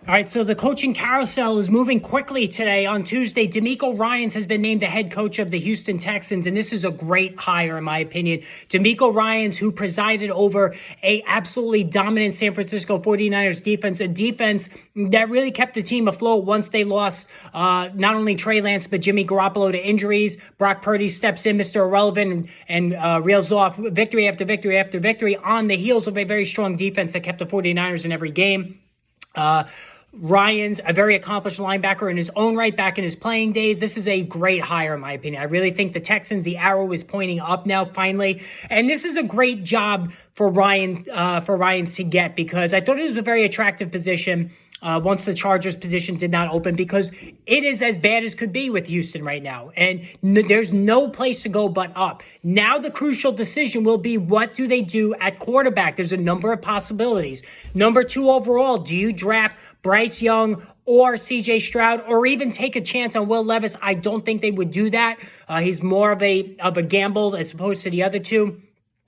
All right, so the coaching carousel is moving quickly today. On Tuesday, DeMeco Ryans has been named the head coach of the Houston Texans, and this is a great hire, in my opinion. DeMeco Ryans, who presided over a absolutely dominant San Francisco 49ers defense, a defense that really kept the team afloat once they lost not only Trey Lance, but Jimmy Garoppolo to injuries. Brock Purdy steps in, Mr. Irrelevant, and reels off victory after victory after victory on the heels of a very strong defense that kept the 49ers in every game. Ryans, a very accomplished linebacker in his own right back in his playing days. This is a great hire, in my opinion. I really think the Texans, the arrow is pointing up now, finally. And this is a great job for Ryans to get, because I thought it was a very attractive position once the Chargers position did not open, because it is as bad as could be with Houston right now. And there's no place to go but up. Now the crucial decision will be, what do they do at quarterback? There's a number of possibilities. Number 2 overall, do you draft Bryce Young or CJ Stroud, or even take a chance on Will Levis? I don't think they would do that. He's more of a gamble as opposed to the other two.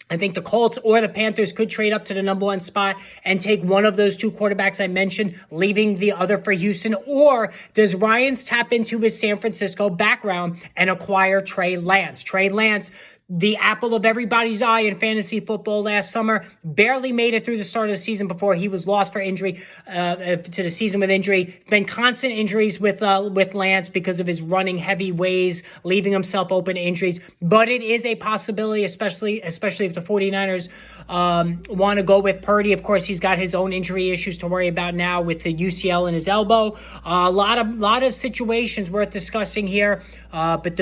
I think the Colts or the Panthers could trade up to the number 1 spot and take one of those 2 quarterbacks I mentioned, leaving the other for Houston. Or does Ryans tap into his San Francisco background and acquire Trey Lance? Trey Lance, the apple of everybody's eye in fantasy football last summer, barely made it through the start of the season before he was lost for injury, to the season with injury. Been constant injuries with Lance because of his running heavy ways, leaving himself open to injuries. But it is a possibility, especially if the 49ers want to go with Purdy. Of course, he's got his own injury issues to worry about now with the UCL in his elbow. A lot of situations worth discussing here. But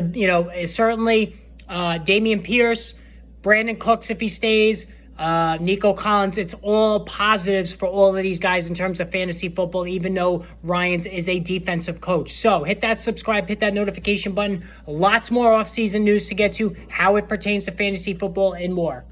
certainly Dameon Pierce, Brandon Cooks if he stays, Nico Collins. It's all positives for all of these guys in terms of fantasy football, even though Ryans is a defensive coach. So hit that subscribe, hit that notification button. Lots more offseason news to get to, how it pertains to fantasy football and more.